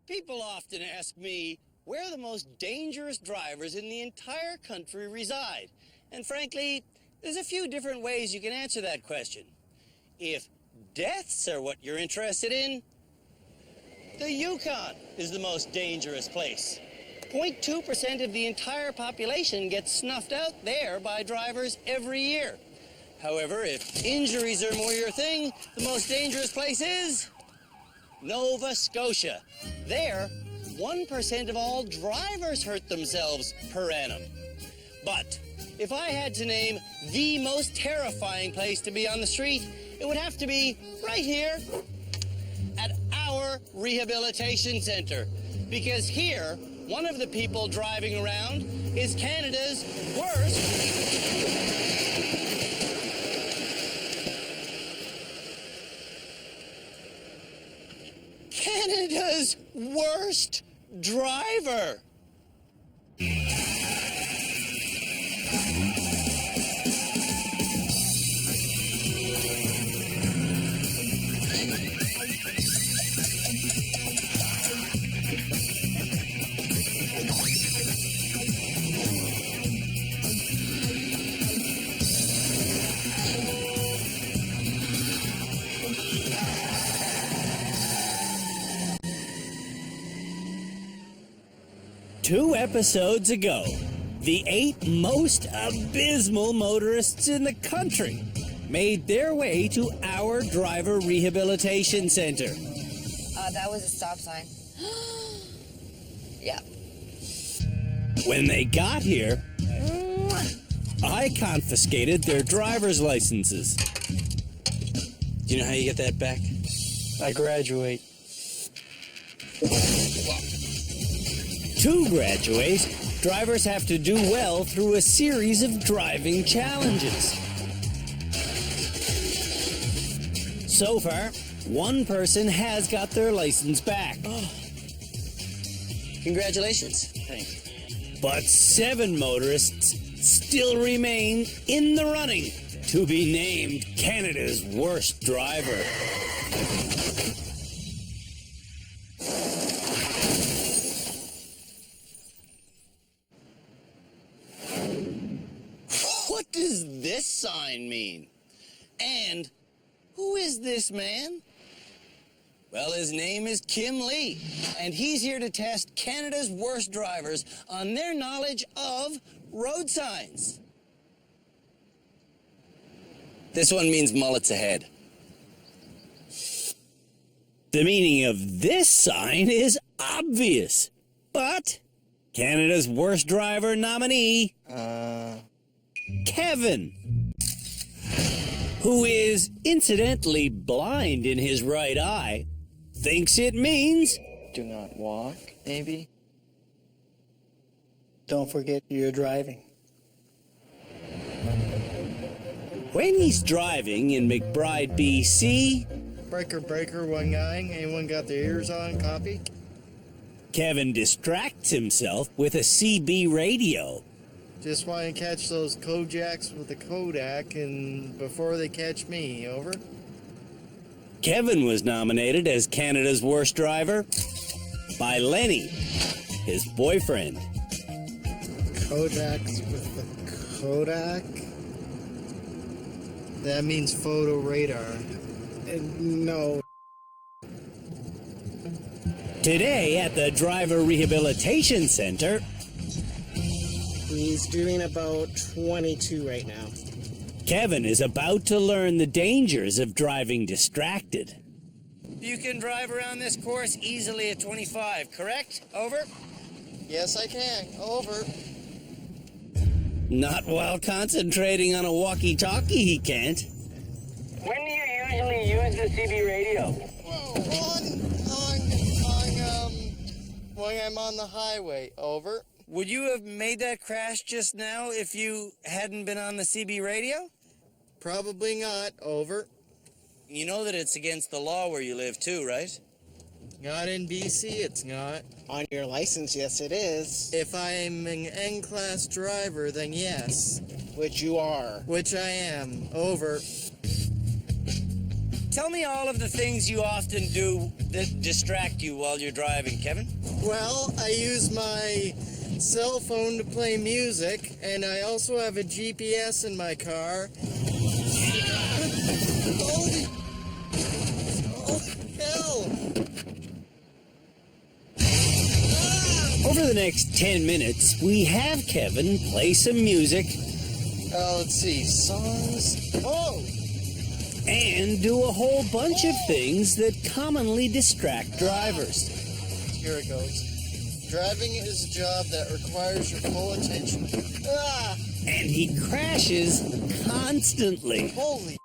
People often ask me where the most dangerous drivers in the entire country reside. And frankly, there's a few different ways you can answer that question. If deaths are what you're interested in, the Yukon is the most dangerous place. 0.2% of the entire population gets snuffed out there by drivers every year. However, if injuries are more your thing, the most dangerous place is Nova Scotia. There, 1% of all drivers hurt themselves per annum. But if I had to name the most terrifying place to be on the street, it would have to be right here at our rehabilitation center. Because here, one of the people driving around is Canada's worst driver. Two episodes ago, the 8 most abysmal motorists in the country made their way to our driver rehabilitation center. That was a stop sign. Yeah. When they got here, I confiscated their driver's licenses. Do you know how you get that back? I graduate. To graduate, drivers have to do well through a series of driving challenges. So far, one person has got their license back. Oh. Congratulations. Thanks. But 7 motorists still remain in the running to be named Canada's worst driver. What does this sign mean? And who is this man? Well, his name is Kim Lee, and he's here to test Canada's worst drivers on their knowledge of road signs. This one means mullets ahead. The meaning of this sign is obvious, but Canada's worst driver nominee, Kevin, who is incidentally blind in his right eye, thinks it means Do not walk, maybe? Don't forget you're driving. when he's driving in McBride, BC. Breaker, breaker, one guy. Anyone got their ears on? Copy. Kevin distracts himself with a CB radio. Just want to catch those Kojaks with the Kodak and before they catch me. Over. Kevin was nominated as Canada's worst driver by Lenny, his boyfriend. Kodaks with the Kodak? That means photo radar. No. Today at the Driver Rehabilitation Center, He's doing about 22 right now. Kevin is about to learn the dangers of driving distracted. You can drive around this course easily at 25, correct? Over? Yes, I can. Over. Not while concentrating on a walkie-talkie, he can't. When do you usually use the CB radio? When I'm on the highway. Over. Would you have made that crash just now if you hadn't been on the CB radio? Probably not. Over. You know that it's against the law where you live too, right? Not in BC, it's not. On your license, yes it is. If I'm an N-class driver, then yes. Which you are. Which I am. Over. Tell me all of the things you often do that distract you while you're driving, Kevin. Well, I use my cell phone to play music, and I also have a GPS in my car. Holy... Oh, hell! Over the next 10 minutes, we have Kevin play some music Let's see, songs... Oh! and do a whole bunch of things that commonly distract drivers. Here it goes. Driving is a job that requires your full attention. Ah! And he crashes constantly. Holy...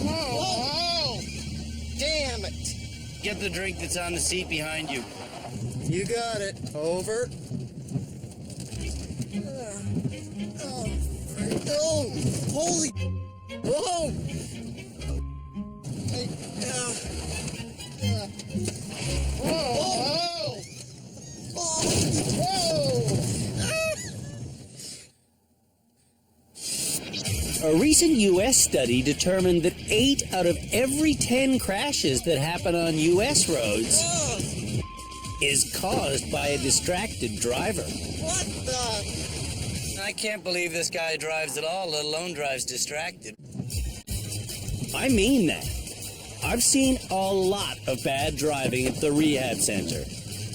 Oh! Damn it! Get the drink that's on the seat behind you. You got it. Over. Oh! Holy... Whoa! Whoa! A recent U.S. study determined that 8 out of every 10 crashes that happen on U.S. roads is caused by a distracted driver. What the... I can't believe this guy drives at all, let alone drives distracted. I mean that. I've seen a lot of bad driving at the rehab center.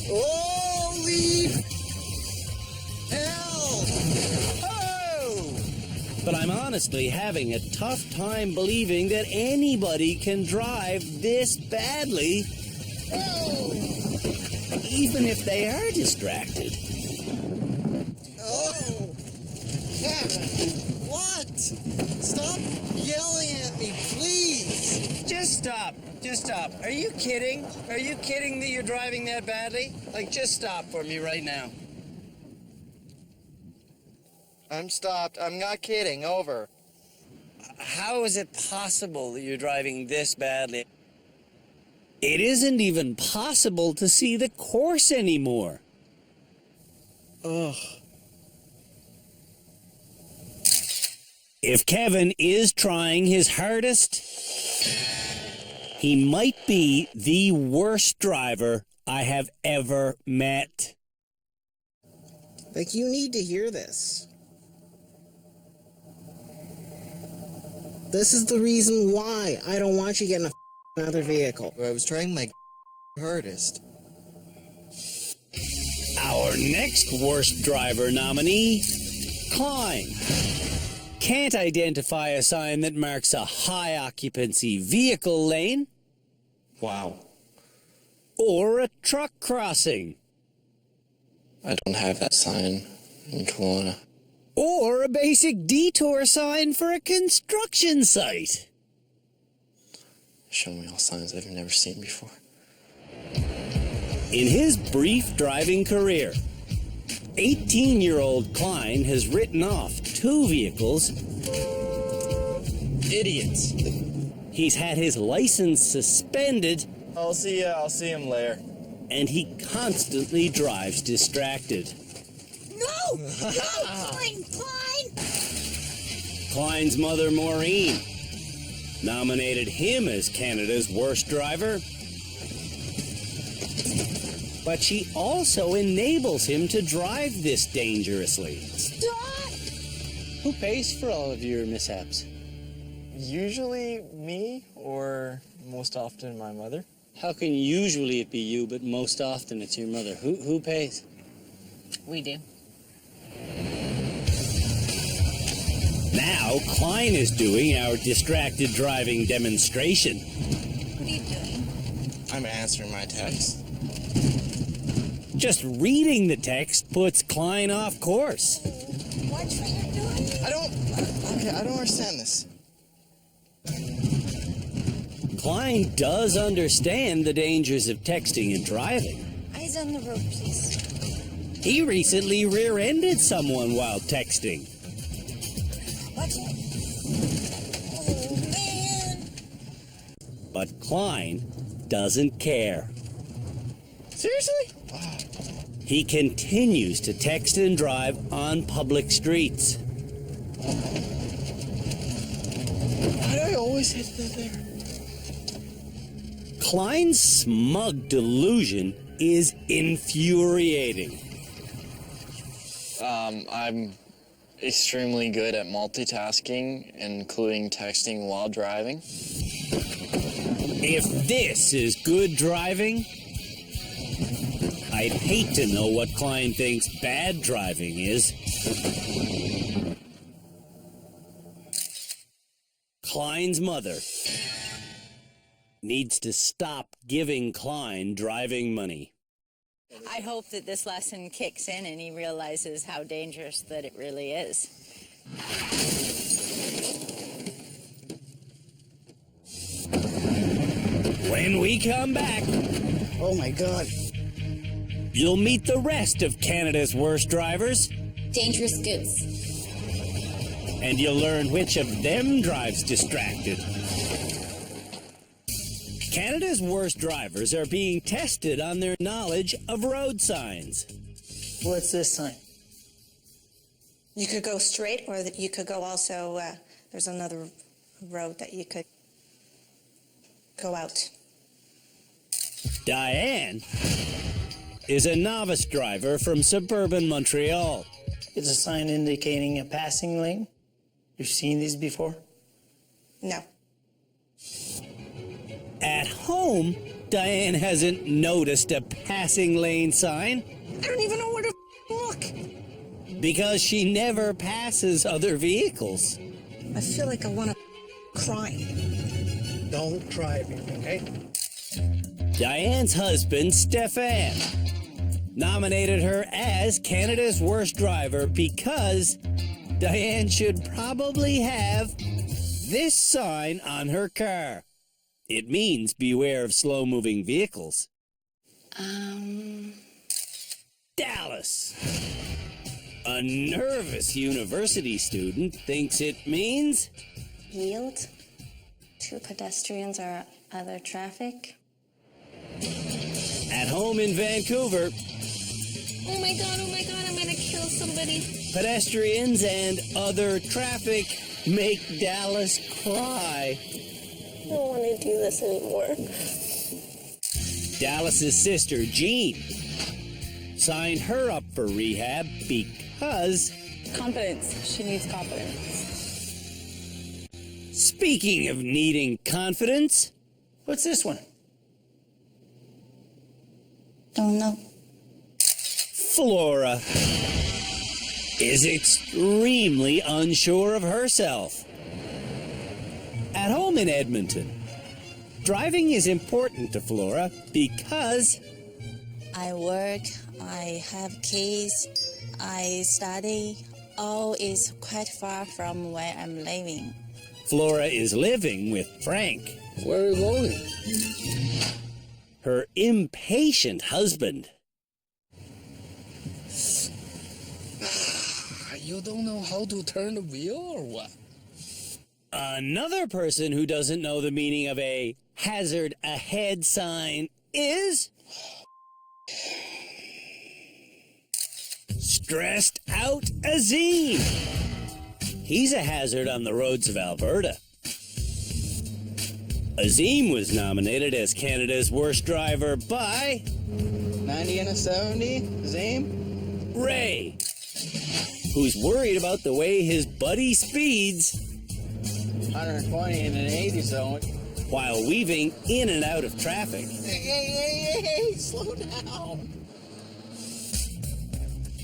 Holy... hell! Oh! But I'm honestly having a tough time believing that anybody can drive this badly, even if they are distracted. Oh! Kevin, what? Stop yelling at me, please! Just stop. Just stop. Are you kidding? Are you kidding that you're driving that badly? Like, just stop for me right now. I'm stopped. I'm not kidding. Over. How is it possible that you're driving this badly? It isn't even possible to see the course anymore. Ugh. If Kevin is trying his hardest, he might be the worst driver I have ever met. Like, you need to hear this. This is the reason why I don't want you getting another vehicle. I was trying my hardest. Our next worst driver nominee, Klein. Can't identify a sign that marks a high occupancy vehicle lane. Wow. Or a truck crossing. I don't have that sign in Kelowna. Or a basic detour sign for a construction site. Show me all signs I've never seen before. In his brief driving career, 18-year-old Klein has written off 2 vehicles. Idiots. He's had his license suspended. I'll see him later. And he constantly drives distracted. No! No, Klein! Klein's mother, Maureen, nominated him as Canada's worst driver. But she also enables him to drive this dangerously. Stop! Who pays for all of your mishaps? Usually me, or most often my mother. How can usually it be you, but most often it's your mother? Who pays? We do. Now, Klein is doing our distracted driving demonstration. What are you doing? I'm answering my text. Just reading the text puts Klein off course. Watch what you're doing. I don't understand this. Klein does understand the dangers of texting and driving. Eyes on the road, please. He recently rear-ended someone while texting. Watch it. Oh, man. But Klein doesn't care. Seriously? He continues to text and drive on public streets. Why do I always hit that there? Klein's smug delusion is infuriating. I'm extremely good at multitasking, including texting while driving. If this is good driving, I'd hate to know what Klein thinks bad driving is. Klein's mother needs to stop giving Klein driving money. I hope that this lesson kicks in and he realizes how dangerous that it really is. When we come back, Oh my god. you'll meet the rest of Canada's worst drivers, Dangerous goods. and you'll learn which of them drives distracted. Canada's worst drivers are being tested on their knowledge of road signs. What's this sign? You could go straight, or that you could go also, there's another road that you could go out. Diane is a novice driver from suburban Montreal. It's a sign indicating a passing lane. You've seen these before? No. At home, Diane hasn't noticed a passing lane sign I don't even know where to look. because she never passes other vehicles. I feel like I want to cry. Don't try everything, okay? Diane's husband, Stefan, nominated her as Canada's worst driver because Diane should probably have this sign on her car. It means beware of slow-moving vehicles. Dallas. A nervous university student thinks it means Yield to pedestrians or other traffic. at home in Vancouver, Oh my god, I'm gonna kill somebody. pedestrians and other traffic make Dallas cry. I don't want to do this anymore. Dallas's sister, Jean, signed her up for rehab because, Confidence. She needs confidence. speaking of needing confidence, What's this one? Don't know. Flora is extremely unsure of herself. At home in Edmonton, driving is important to Flora because I work, I have kids, I study. All is quite far from where I'm living. Flora is living with Frank, Where are you going? her impatient husband. You don't know how to turn the wheel or what? Another person who doesn't know the meaning of a hazard ahead sign is stressed out Azim. He's a hazard on the roads of Alberta. Azim was nominated as Canada's worst driver by 90 and a 70, Zame? Ray, who's worried about the way his buddy speeds 120 in an 80 zone. while weaving in and out of traffic. Hey, slow down.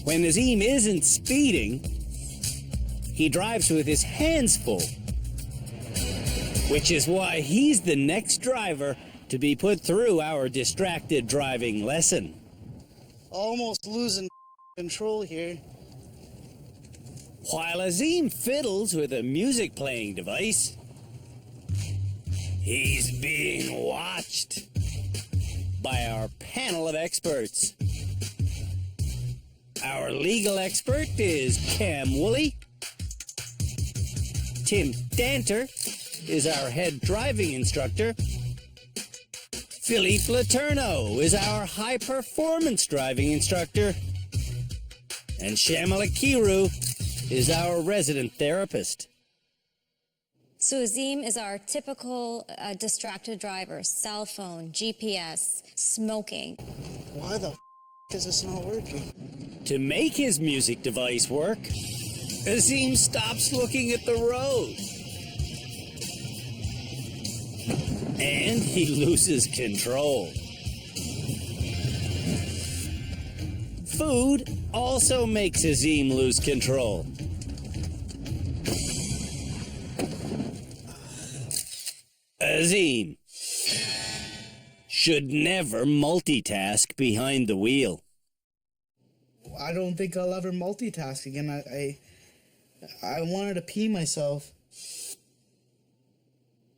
When Azim isn't speeding, he drives with his hands full, which is why he's the next driver to be put through our distracted driving lesson. Almost losing control here. While Azim fiddles with a music playing device, he's being watched by our panel of experts. Our legal expert is Cam Woolley. Tim Danter is our head driving instructor. Philippe Letourneau is our high performance driving instructor. And Shamala Kiru is our resident therapist. So Azim is our typical distracted driver. Cell phone, GPS, smoking. Why the is this not working? To make his music device work, Azim stops looking at the road. And he loses control. Food also makes Azim lose control. Azim should never multitask behind the wheel. I don't think I'll ever multitask again. I wanted to pee myself.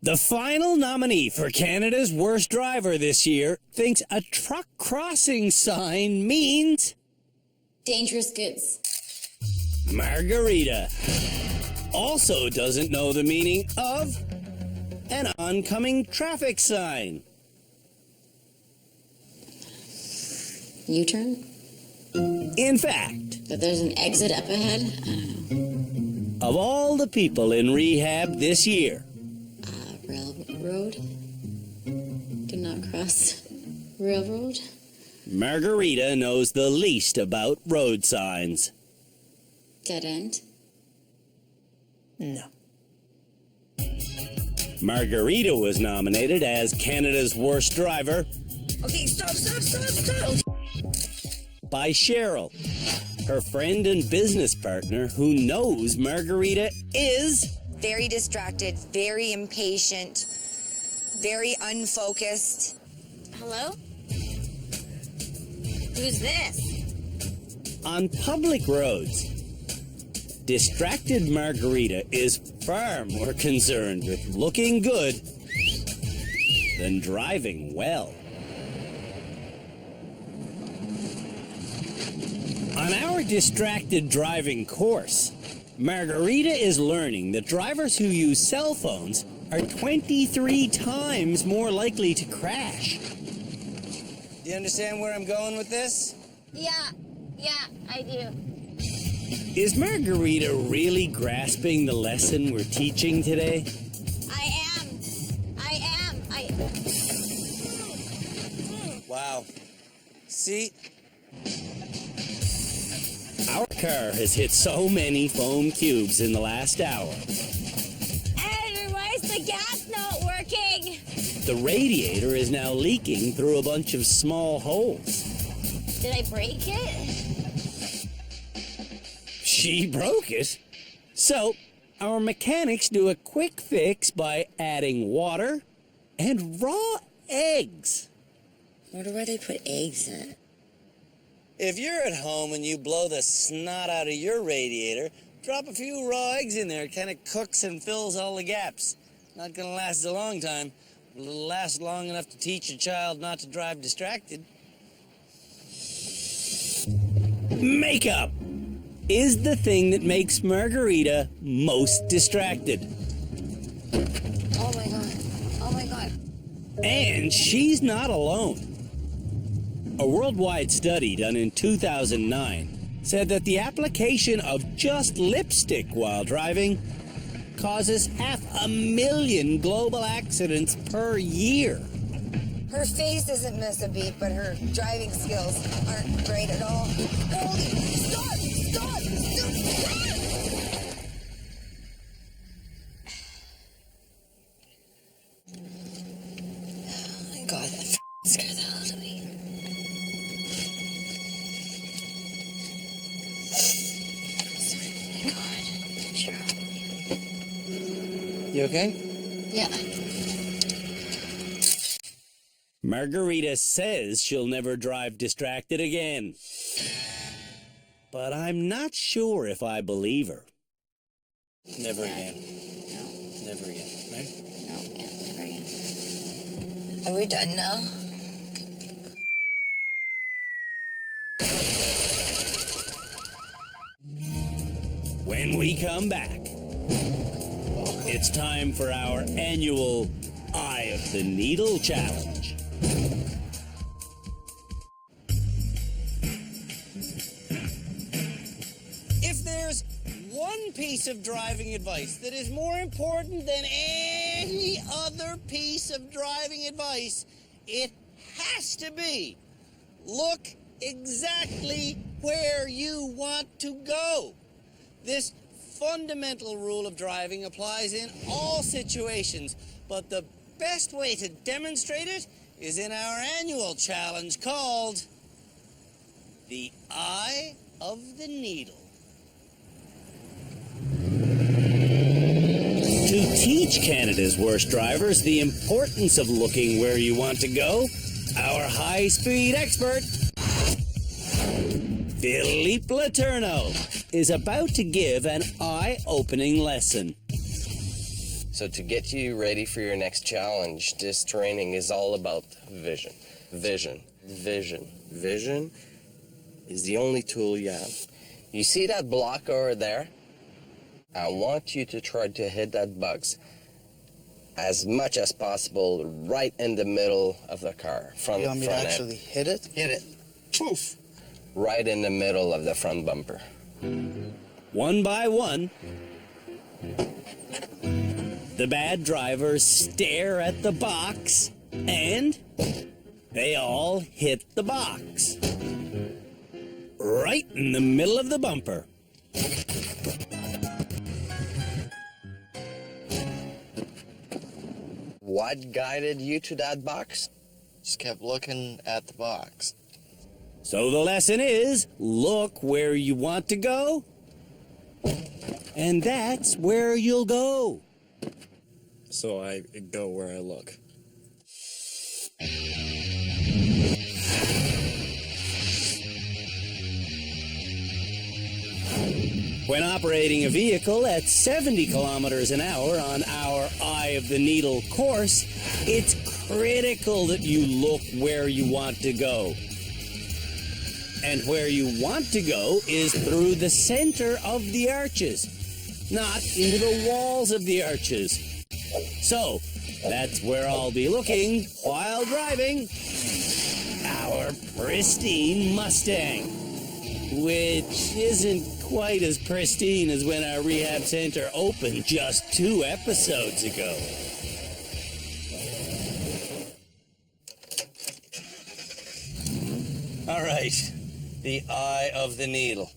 The final nominee for Canada's worst driver this year thinks a truck crossing sign means Dangerous goods. Margarita also doesn't know the meaning of an oncoming traffic sign. U-turn? In fact, That there's an exit up ahead? I don't know. of all the people in rehab this year, Railroad? Do not cross railroad? Margarita knows the least about road signs. Dead end? No. Margarita was nominated as Canada's worst driver Okay, stop. by Cheryl, her friend and business partner who knows Margarita is Very distracted, very impatient, very unfocused. Hello? Who's this? on public roads. Distracted Margarita is far more concerned with looking good than driving well. On our distracted driving course, Margarita is learning that drivers who use cell phones are 23 times more likely to crash. Do you understand where I'm going with this? Yeah, I do. Is Margarita really grasping the lesson we're teaching today? I am. Wow. See? Our car has hit so many foam cubes in the last hour. Hey, why is the gas not working? The radiator is now leaking through a bunch of small holes. Did I break it? She broke it. So, our mechanics do a quick fix by adding water and raw eggs. I wonder why they put eggs in it. If you're at home and you blow the snot out of your radiator, drop a few raw eggs in there. It kind of cooks and fills all the gaps. Not gonna last a long time, but it'll last long enough to teach a child not to drive distracted. Makeup is the thing that makes Margarita most distracted. Oh my god. And she's not alone. A worldwide study done in 2009 said that the application of just lipstick while driving causes 500,000 global accidents per year. Her face doesn't miss a beat, but her driving skills aren't great at all. Stop! Oh my god, that scared the hell out of me. Oh my god. Sure. You okay? Yeah. Margarita says she'll never drive distracted again. But I'm not sure if I believe her. Never again. No. Never again, right? No, yeah, never again. Are we done now? When we come back, it's time for our annual Eye of the Needle Challenge. If there's one one piece of driving advice that is more important than any other piece of driving advice, it has to be look exactly where you want to go. This fundamental rule of driving applies in all situations, but the best way to demonstrate it is in our annual challenge called the Eye of the Needle. To teach Canada's worst drivers the importance of looking where you want to go, our high-speed expert, Philippe Letourneau, is about to give an eye-opening lesson. So to get you ready for your next challenge, this training is all about vision. Vision. Vision. Vision is the only tool you have. You see that block over there? I want you to try to hit that box as much as possible right in the middle of the car. You want me to actually hit it? Hit it. Poof. Right in the middle of the front bumper. One by one, the bad drivers stare at the box, and they all hit the box. Right in the middle of the bumper. What guided you to that box? Just kept looking at the box. So the lesson is, look where you want to go, and that's where you'll go. So I go where I look. When operating a vehicle at 70 kilometers an hour on our Eye of the Needle course, it's critical that you look where you want to go. And where you want to go is through the center of the arches, not into the walls of the arches. So, that's where I'll be looking while driving our pristine Mustang, which isn't quite as pristine as when our rehab center opened just 2 episodes ago. All right, the Eye of the Needle.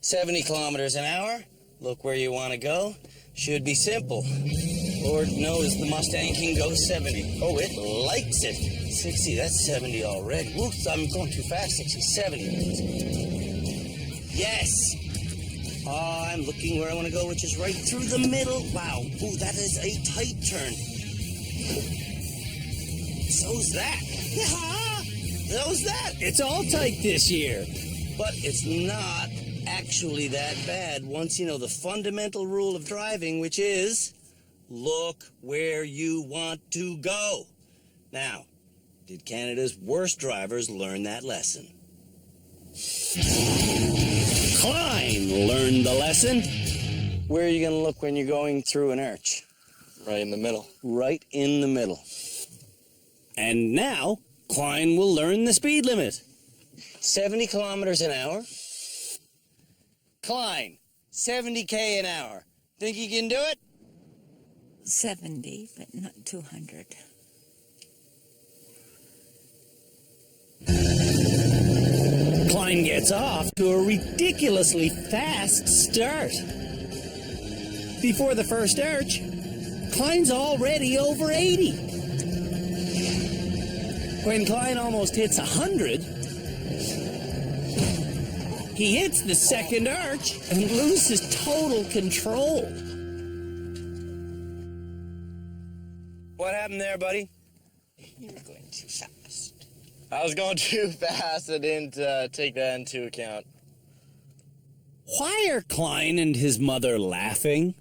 70 kilometers an hour, look where you want to go. Should be simple. Lord knows the Mustang can go 70. Oh, it likes it. 60, that's 70 already. Whoops, I'm going too fast. 60, 70. Yes. I'm looking where I want to go, which is right through the middle. Wow. Ooh, that is a tight turn. So's that. So's that. It's all tight this year. But it's not actually that bad once you know the fundamental rule of driving, which is look where you want to go. Now, did Canada's worst drivers learn that lesson? Klein learned the lesson. Where are you going to look when you're going through an arch? Right in the middle. Right in the middle. And now, Klein will learn the speed limit. 70 kilometers an hour. Klein, 70k an hour. Think you can do it? 70, but not 200. Klein gets off to a ridiculously fast start. Before the first arch, Klein's already over 80. When Klein almost hits 100, he hits the second arch and loses total control. What happened there, buddy? You were going too fast. I was going too fast. I didn't take that into account. Why are Klein and his mother laughing?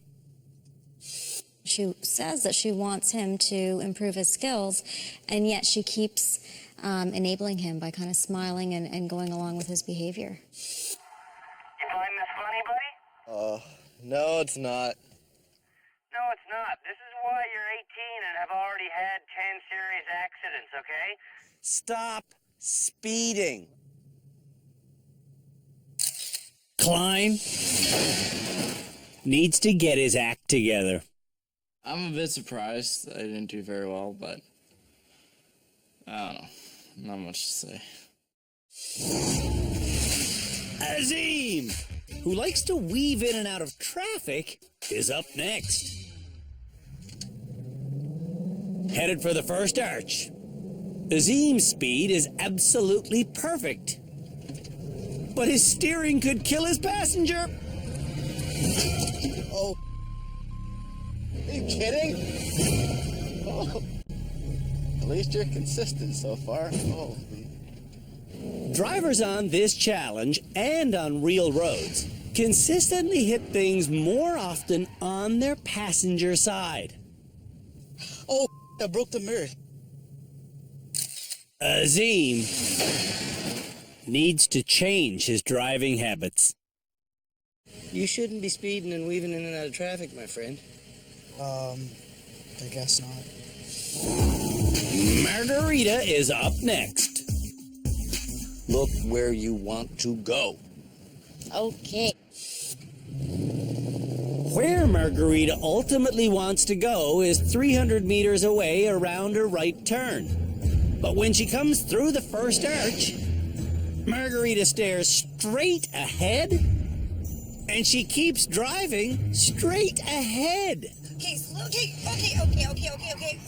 She says that she wants him to improve his skills, and yet she keeps enabling him by kind of smiling and going along with his behavior. You find this funny, buddy? No, it's not. No, it's not. This is why you're 18 and have already had 10 serious accidents, okay? Stop speeding. Klein, needs to get his act together. I'm a bit surprised that I didn't do very well, but I don't know. Not much to say. Azim, who likes to weave in and out of traffic, is up next. Headed for the first arch. Azim's speed is absolutely perfect. But his steering could kill his passenger. Oh. Are you kidding? Oh. At least you're consistent so far. Oh. Drivers on this challenge and on real roads consistently hit things more often on their passenger side. Oh, I broke the mirror. Azim needs to change his driving habits. You shouldn't be speeding and weaving in and out of traffic, my friend. I guess not. Margarita is up next. Look where you want to go. Okay. Where Margarita ultimately wants to go is 300 meters away around a right turn. But when she comes through the first arch, Margarita stares straight ahead, and she keeps driving straight ahead. Okay, okay.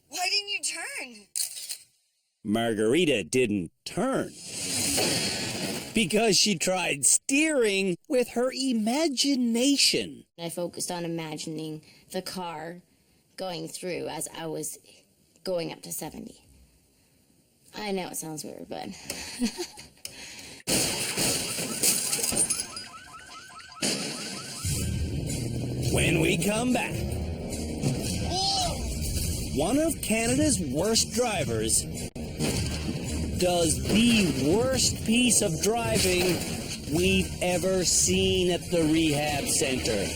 Why didn't you turn? Margarita didn't turn because she tried steering with her imagination. I focused on imagining the car going through as I was going up to 70. I know it sounds weird, but... When we come back, one of Canada's worst drivers does the worst piece of driving we've ever seen at the rehab center.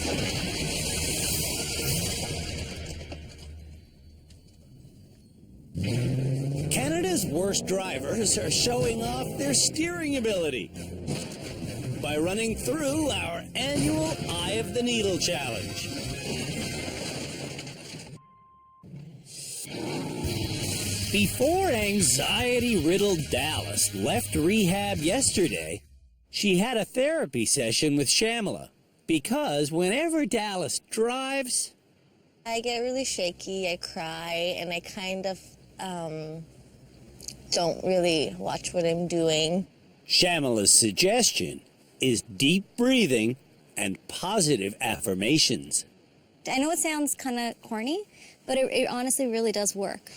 Canada's worst drivers are showing off their steering ability by running through our annual Eye of the Needle Challenge. Before anxiety-riddled Dallas left rehab yesterday, she had a therapy session with Shamala because whenever Dallas drives, I get really shaky, I cry, and I kind of don't really watch what I'm doing. Shamala's suggestion is deep breathing and positive affirmations. I know it sounds kind of corny, but it honestly really does work.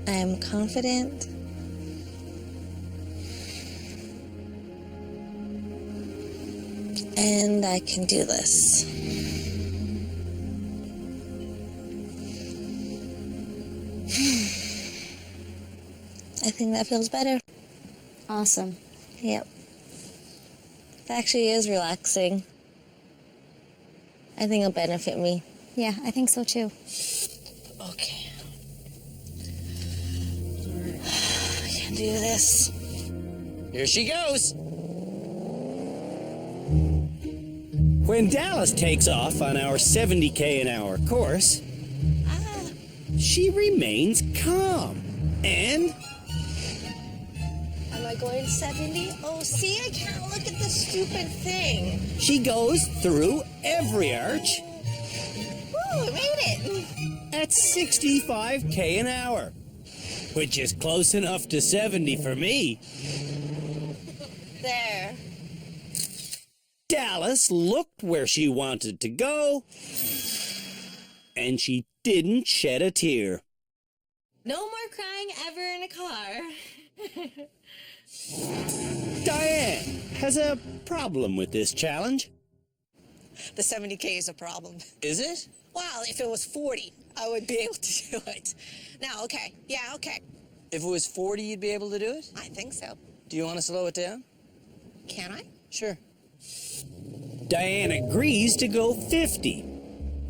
I am confident. And I can do this. I think that feels better. Awesome. Yep. It actually is relaxing. I think it'll benefit me. Yeah, I think so too. Okay. I can do this. Here she goes. When Dallas takes off on our 70k an hour course, she remains calm and... Am I going 70? Oh, see, I can't look at the stupid thing. she goes through every arch Woo, I made it. at 65k an hour, which is close enough to 70 for me. There. Dallas looked where she wanted to go, and she didn't shed a tear. No more crying ever in a car. Diane has a problem with this challenge. The 70K is a problem. Is it? Well, if it was 40, I would be able to do it. Now, okay. Yeah, okay. If it was 40, you'd be able to do it? I think so. Do you want to slow it down? Can I? Sure. Diane agrees to go 50.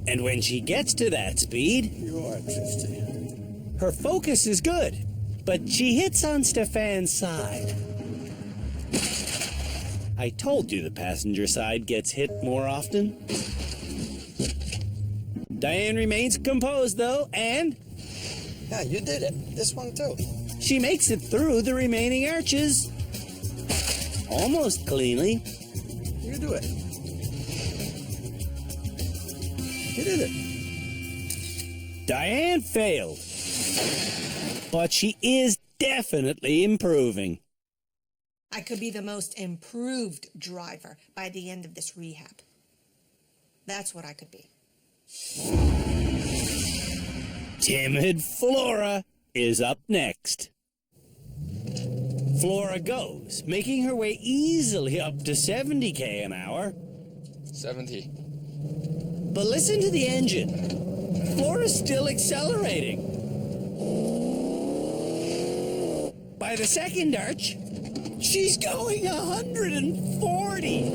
And when she gets to that speed, You are 50. Her focus is good, but she hits on Stefan's side. I told you the passenger side gets hit more often. Diane remains composed, though, and... Yeah, you did it. This one, too. She makes it through the remaining arches. Almost cleanly. You do it. You did it. Diane failed. But she is definitely improving. I could be the most improved driver by the end of this rehab. That's what I could be. Timid Flora is up next. Flora goes, making her way easily up to 70k an hour. 70. But listen to the engine. Flora's still accelerating. By the second arch, she's going 140.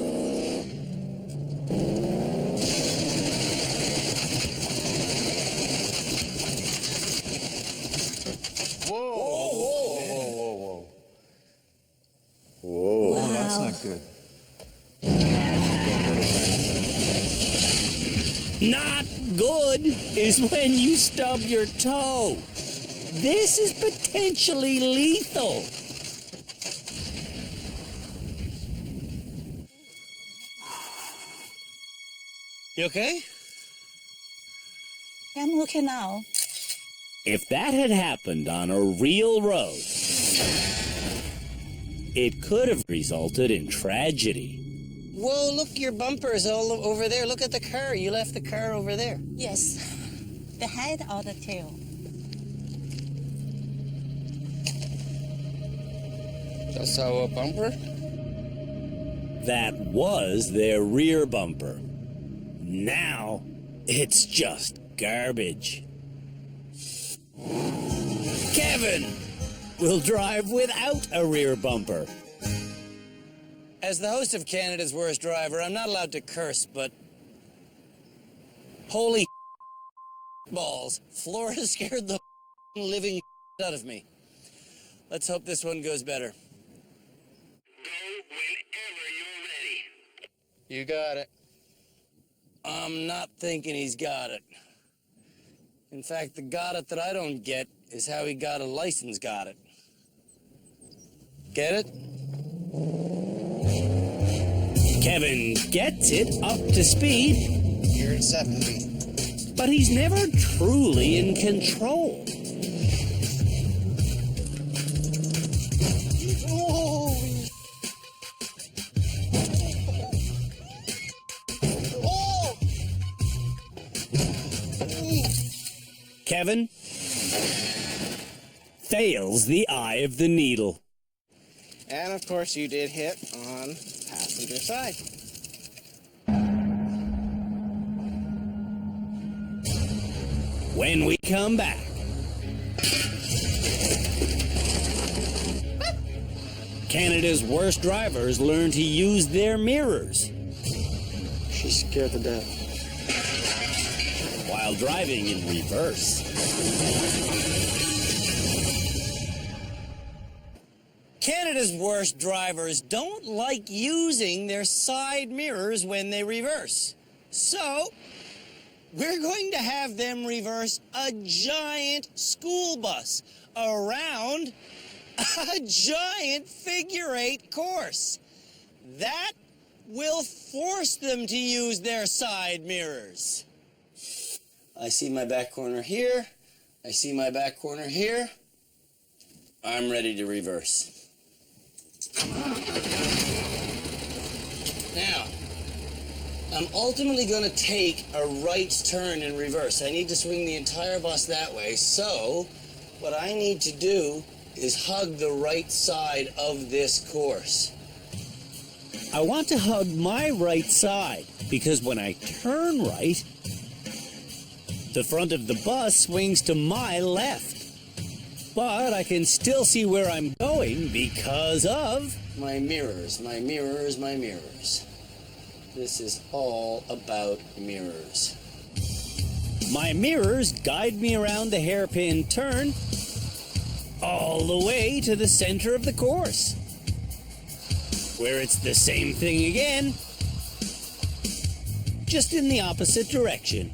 Whoa. Whoa. Wow. That's not good. Not good is when you stub your toe. This is potentially lethal. You okay? I'm okay now. If that had happened on a real road, it could have resulted in tragedy. Whoa, look, your bumper's all over there. Look at the car. You left the car over there. Yes. The head or the tail? That's our bumper? That was their rear bumper. Now, it's just garbage. Kevin will drive without a rear bumper. As the host of Canada's Worst Driver, I'm not allowed to curse, but holy balls, Flora scared the living out of me. Let's hope this one goes better. You got it. I'm not thinking he's got it. In fact, the got it that I don't get is how he got a license got it. Get it? Kevin gets it up to speed. You're at 70. But he's never truly in control. Holy... Oh! Kevin fails the eye of the needle. And of course you did hit on passenger side. When we come back, Canada's worst drivers learn to use their mirrors. She's scared to death. While driving in reverse. Canada's worst drivers don't like using their side mirrors when they reverse. So, we're going to have them reverse a giant school bus around a giant figure-8 course. That will force them to use their side mirrors. I see my back corner here. I see my back corner here. I'm ready to reverse. Now, I'm ultimately going to take a right turn in reverse. I need to swing the entire bus that way, so what I need to do is hug the right side of this course. I want to hug my right side because when I turn right, the front of the bus swings to my left. But I can still see where I'm going because of my mirrors, my mirrors, my mirrors. This is all about mirrors. My mirrors guide me around the hairpin turn all the way to the center of the course, where it's the same thing again, just in the opposite direction.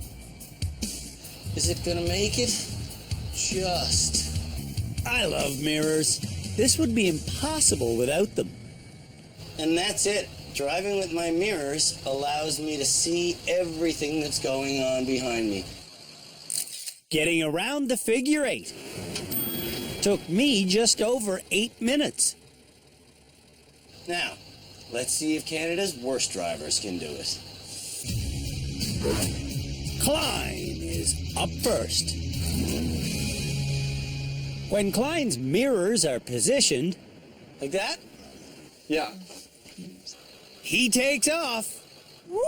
Is it gonna make it? Just. I love mirrors. This would be impossible without them. And that's it. Driving with my mirrors allows me to see everything that's going on behind me. Getting around the figure 8 took me just over 8 minutes. Now, let's see if Canada's worst drivers can do it. Klein is up first. When Klein's mirrors are positioned like that, Yeah. he takes off. Woo!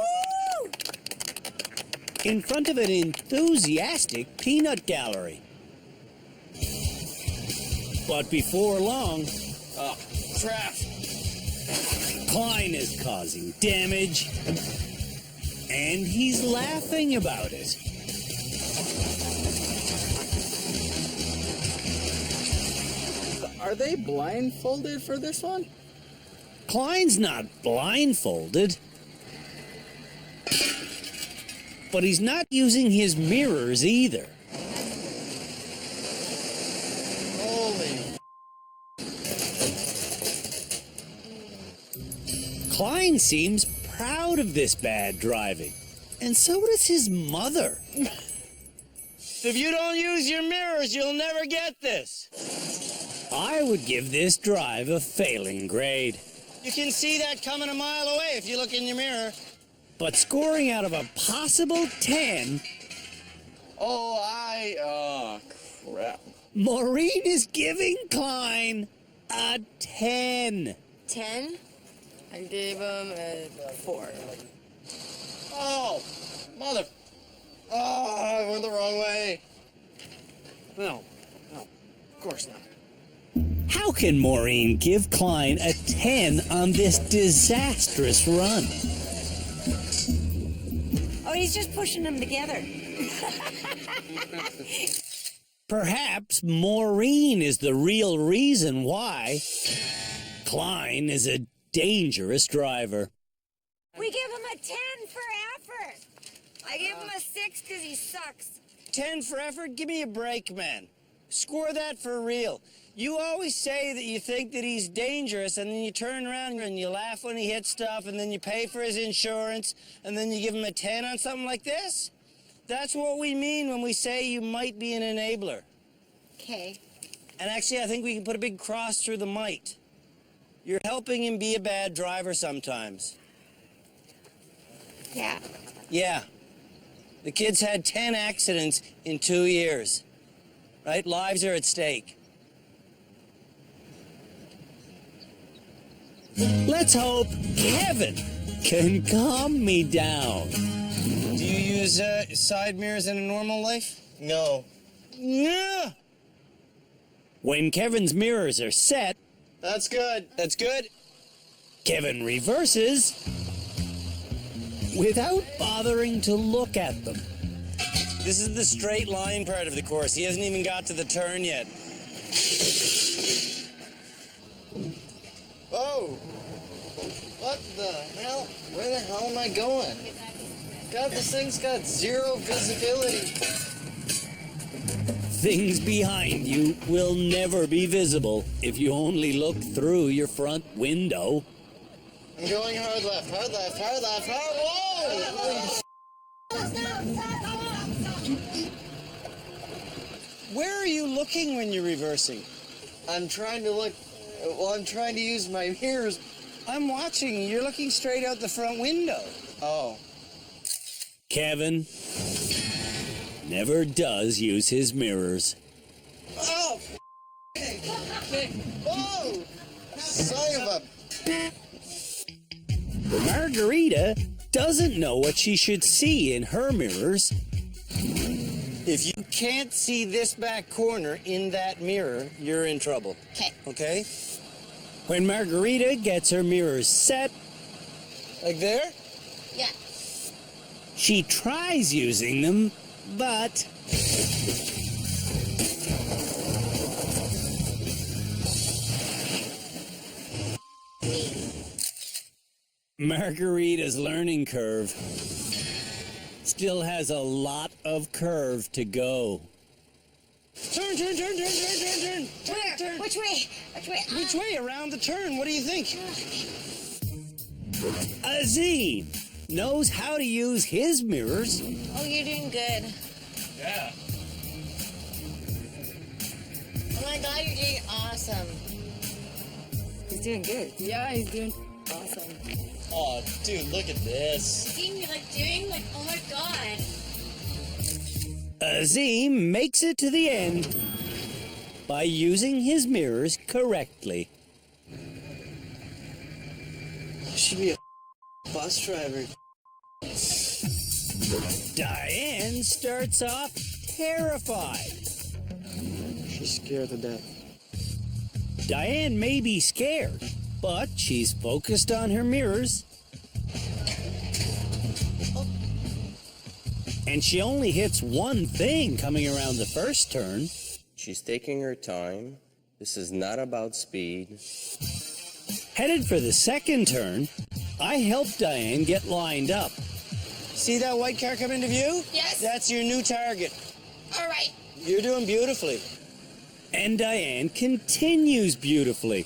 In front of an enthusiastic peanut gallery. But before long, oh, crap. Klein is causing damage, and he's laughing about it. Are they blindfolded for this one? Klein's not blindfolded, but he's not using his mirrors either. Holy. Klein seems proud of this bad driving, and so does his mother. If you don't use your mirrors, you'll never get this. I would give this drive a failing grade. You can see that coming a mile away if you look in your mirror. But scoring out of a possible 10, Oh, crap. Maureen is giving Klein a 10. 10? I gave him a 4. Oh, mother. Oh, I went the wrong way. No, of course not. How can Maureen give Klein a 10 on this disastrous run? Oh, he's just pushing them together. Perhaps Maureen is the real reason why Klein is a dangerous driver. We give him a 10 for effort. I gave him a 6 because he sucks. 10 for effort? Give me a break, man. Score that for real. You always say that you think that he's dangerous, and then you turn around and you laugh when he hits stuff, and then you pay for his insurance, and then you give him a 10 on something like this? That's what we mean when we say you might be an enabler. Okay. And actually, I think we can put a big cross through the might. You're helping him be a bad driver sometimes. Yeah. Yeah. The kid's had 10 accidents in 2 years. Right? Lives are at stake. Let's hope Kevin can calm me down. Do you use side mirrors in a normal life? No. Yeah. When Kevin's mirrors are set, That's good. That's good. Kevin reverses without bothering to look at them. This is the straight line part of the course. He hasn't even got to the turn yet. Oh. What the hell? Where the hell am I going? God, this thing's got zero visibility. Things behind you will never be visible if you only look through your front window. I'm going hard left, hard left, hard left, hard... Whoa! Where are you looking when you're reversing? I'm trying to look... Well, I'm trying to use my mirrors. I'm watching. You're looking straight out the front window. Oh. Kevin never does use his mirrors. Oh! Whoa! Son of a... Margarita doesn't know what she should see in her mirrors. If you can't see this back corner in that mirror, you're in trouble. Okay. Okay? When Margarita gets her mirrors set, Like there? Yeah. she tries using them, but Margarita's learning curve still has a lot of curve to go. Turn. Where? Turn. Which way? Which way? Around the turn. What do you think? Azim knows how to use his mirrors. Oh, you're doing good. Yeah. Oh my God, you're doing awesome. He's doing good. Yeah, he's doing awesome. Oh, dude, look at this. Seeing you doing oh my God. Azim makes it to the end by using his mirrors correctly. Should be a bus driver. Diane starts off terrified. She's scared to death. Diane may be scared, but she's focused on her mirrors. And she only hits one thing coming around the first turn. She's taking her time. This is not about speed. Headed for the second turn, I helped Diane get lined up. See that white car come into view? Yes. That's your new target. All right. You're doing beautifully. And Diane continues beautifully.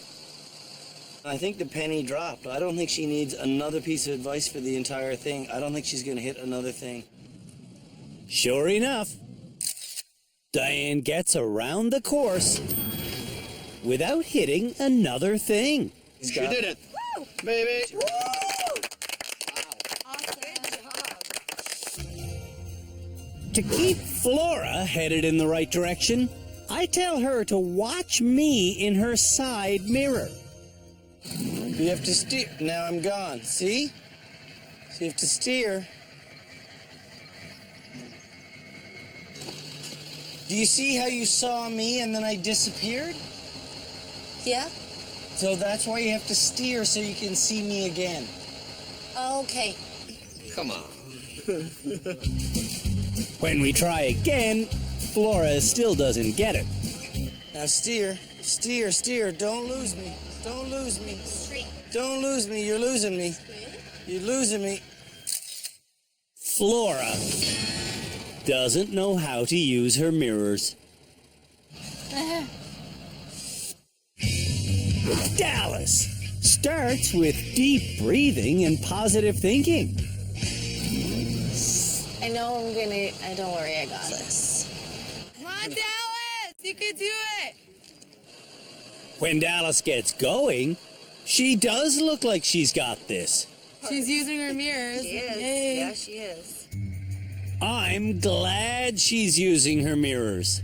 I think the penny dropped. I don't think she needs another piece of advice for the entire thing. I don't think she's going to hit another thing. Sure enough, Diane gets around the course without hitting another thing. She did it. Woo! Baby. Woo! To keep Flora headed in the right direction, I tell her to watch me in her side mirror. You have to steer. Now I'm gone. See? So you have to steer. Do you see how you saw me and then I disappeared? Yeah? So that's why you have to steer so you can see me again. Okay. Come on. When we try again, Flora still doesn't get it. Now steer. Don't lose me. Don't lose me. Don't lose me. You're losing me. You're losing me. Flora doesn't know how to use her mirrors. Dallas starts with deep breathing and positive thinking. I know don't worry, I got this. Come on, Dallas! You can do it! When Dallas gets going, she does look like she's got this. She's using her mirrors. She is. Yay. Yeah, she is. I'm glad she's using her mirrors.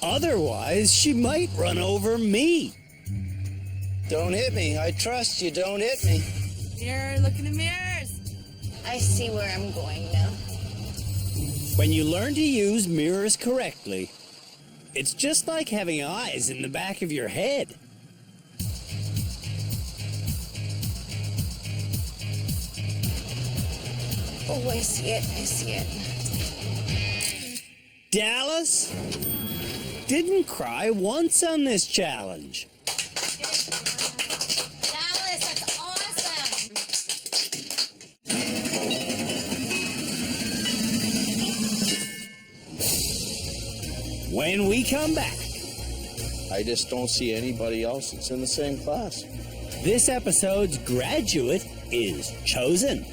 Otherwise, she might run over me. Don't hit me. I trust you. Don't hit me. Mirror, look in the mirrors. I see where I'm going now. When you learn to use mirrors correctly, it's just like having eyes in the back of your head. Oh, I see it. Dallas didn't cry once on this challenge. Dallas, that's awesome! When we come back, I just don't see anybody else that's in the same class. this episode's graduate is chosen.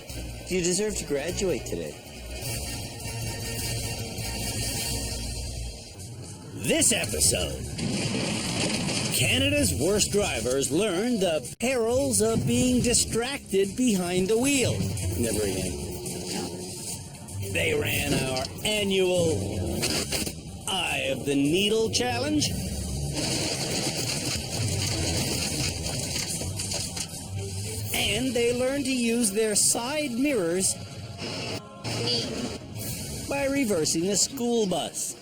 You deserve to graduate today. This episode, Canada's worst drivers learn the perils of being distracted behind the wheel. Never again. They ran our annual Eye of the Needle challenge. And they learned to use their side mirrors by reversing a school bus.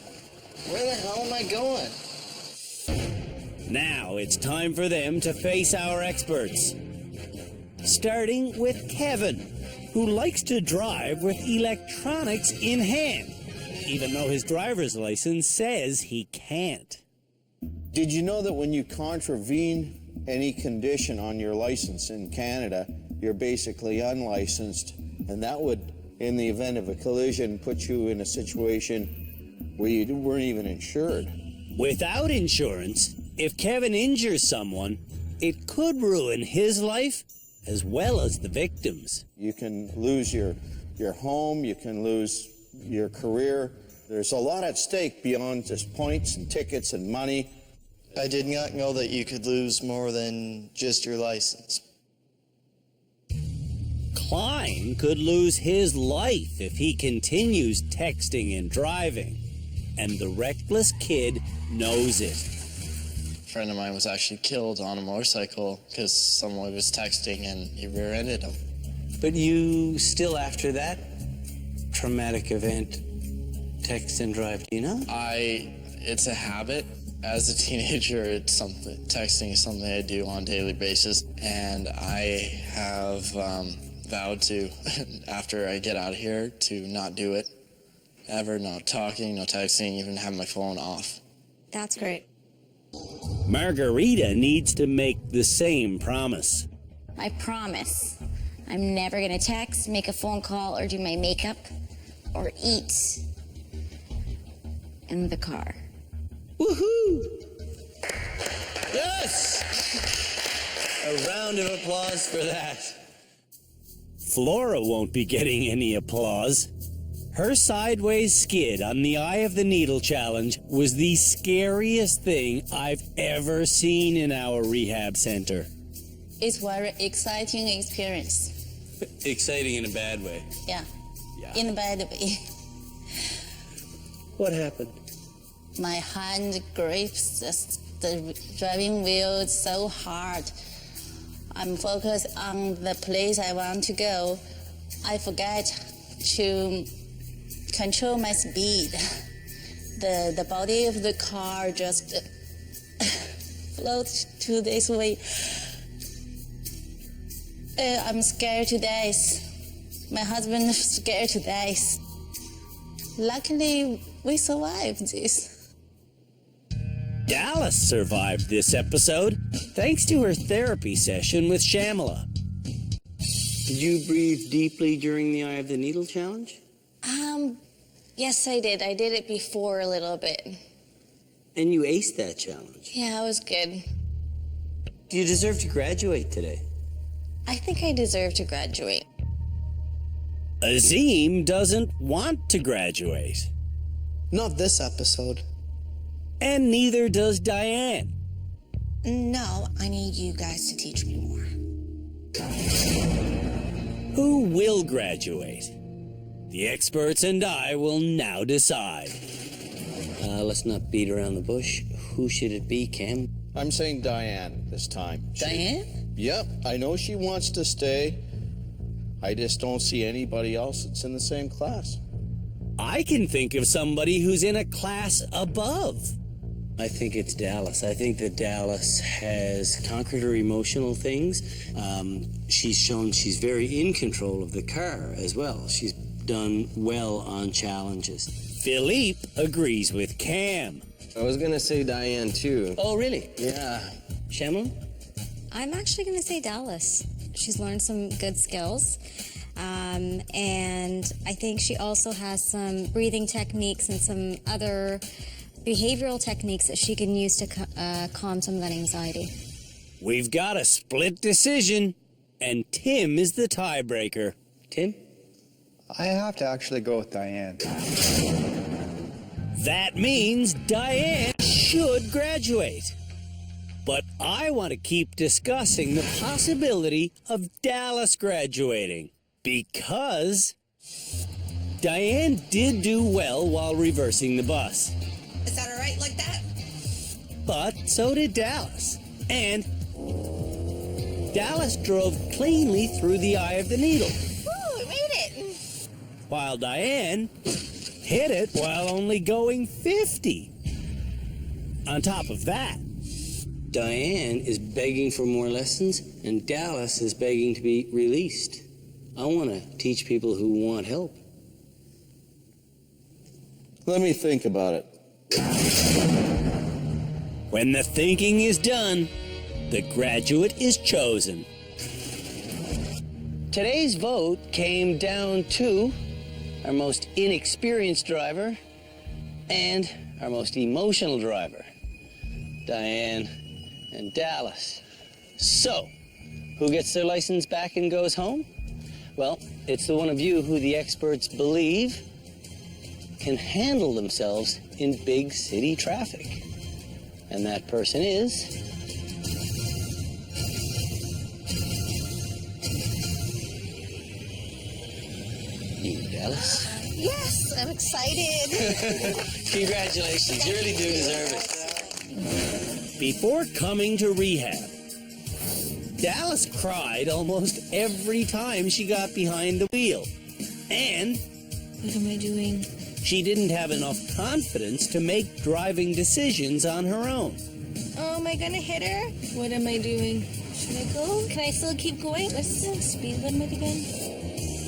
Where the hell am I going? Now it's time for them to face our experts. Starting with Kevin who likes to drive with electronics in hand, even though his driver's license says he can't. Did you know that when you contravene any condition on your license in Canada, you're basically unlicensed, and that would, in the event of a collision, put you in a situation where you weren't even insured? Without insurance, if Kevin injures someone, it could ruin his life as well as the victim's. You can lose your home, you can lose your career. There's a lot at stake beyond just points and tickets and money. I did not know that you could lose more than just your license. Klein could lose his life if he continues texting and driving, and the reckless kid knows it. A friend of mine was actually killed on a motorcycle because someone was texting and he rear-ended him. But you still, after that traumatic event, text and drive, do you know? It's a habit. As a teenager, texting is something I do on a daily basis, and I have vowed to, after I get out of here, to not do it. Ever, no talking, no texting, even have my phone off. That's great. Margarita needs to make the same promise. I promise I'm never going to text, make a phone call, or do my makeup, or eat in the car. Woohoo! Yes! A round of applause for that. Flora won't be getting any applause. Her sideways skid on the Eye of the Needle challenge was the scariest thing I've ever seen in our rehab center. It's very exciting experience. Exciting in a bad way. Yeah. In a bad way. What happened? My hand grips the driving wheel so hard. I'm focused on the place I want to go. I forget to control my speed. The body of the car just floats to this way. I'm scared to death. My husband is scared to death. Luckily, we survived this. Dallas survived this episode thanks to her therapy session with Shamala. Did you breathe deeply during the Eye of the Needle challenge? Yes, I did. I did it before a little bit. And you aced that challenge. Yeah, it was good. Do you deserve to graduate today? I think I deserve to graduate. Azim doesn't want to graduate. Not this episode. And neither does Diane. No, I need you guys to teach me more. Who will graduate? The experts and I will now decide. Let's not beat around the bush. Who should it be, Cam? I'm saying Diane this time. Diane? Yep, I know she wants to stay. I just don't see anybody else that's in the same class. I can think of somebody who's in a class above. I think it's Dallas. I think that Dallas has conquered her emotional things. She's shown she's very in control of the car as well. She's done well on challenges. Philippe agrees with Cam. I was gonna say Diane too. Oh, really? Yeah. Shamla? I'm actually going to say Dallas. She's learned some good skills. And I think she also has some breathing techniques and some other behavioral techniques that she can use to calm some of that anxiety. We've got a split decision, and Tim is the tiebreaker. Tim? I have to actually go with Diane. That means Diane should graduate. But I want to keep discussing the possibility of Dallas graduating, because Diane did do well while reversing the bus. Is that all right like that? But so did Dallas. And Dallas drove cleanly through the Eye of the Needle. Woo, we made it! While Diane hit it while only going 50. On top of that, Diane is begging for more lessons, and Dallas is begging to be released. I want to teach people who want help. Let me think about it. When the thinking is done, the graduate is chosen. Today's vote came down to our most inexperienced driver and our most emotional driver, Diane and Dallas. So, who gets their license back and goes home? Well, it's the one of you who the experts believe can handle themselves in big city traffic. And that person is... you, Dallas. Yes, I'm excited. Congratulations, you really do deserve it. Before coming to rehab, Dallas cried almost every time she got behind the wheel. And What am I doing? she didn't have enough confidence to make driving decisions on her own. Oh, am I gonna hit her? What am I doing? Should I go? Can I still keep going? What's the speed limit again?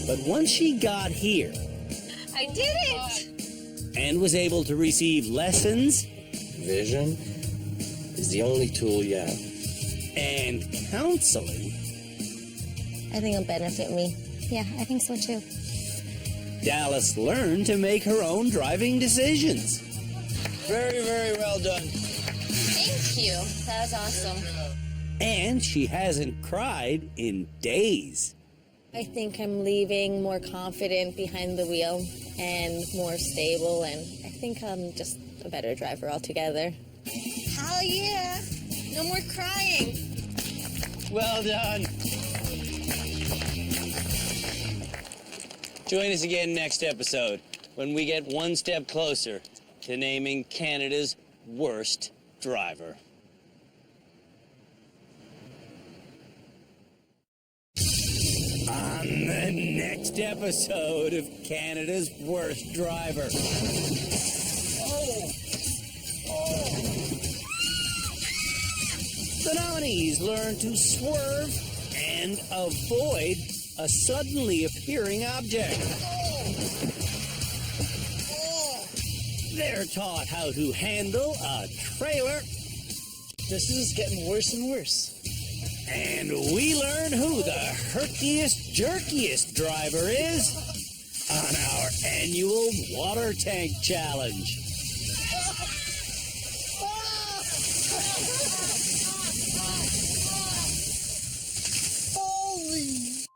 But once she got here I did it! and was able to receive lessons Vision is the only tool you have. and counseling, I think it'll benefit me. Yeah, I think so too. Dallas learned to make her own driving decisions. Very, very well done. Thank you. That was awesome. And she hasn't cried in days. I think I'm leaving more confident behind the wheel and more stable, and I think I'm just a better driver altogether. Hell yeah! No more crying! Well done. Join us again next episode when we get one step closer to naming Canada's worst driver. On the next episode of Canada's Worst Driver. The nominees learn to swerve and avoid a suddenly appearing object. They're taught how to handle a trailer. This is getting worse and worse. And we learn who the herkiest, jerkiest driver is on our annual water tank challenge. Holy!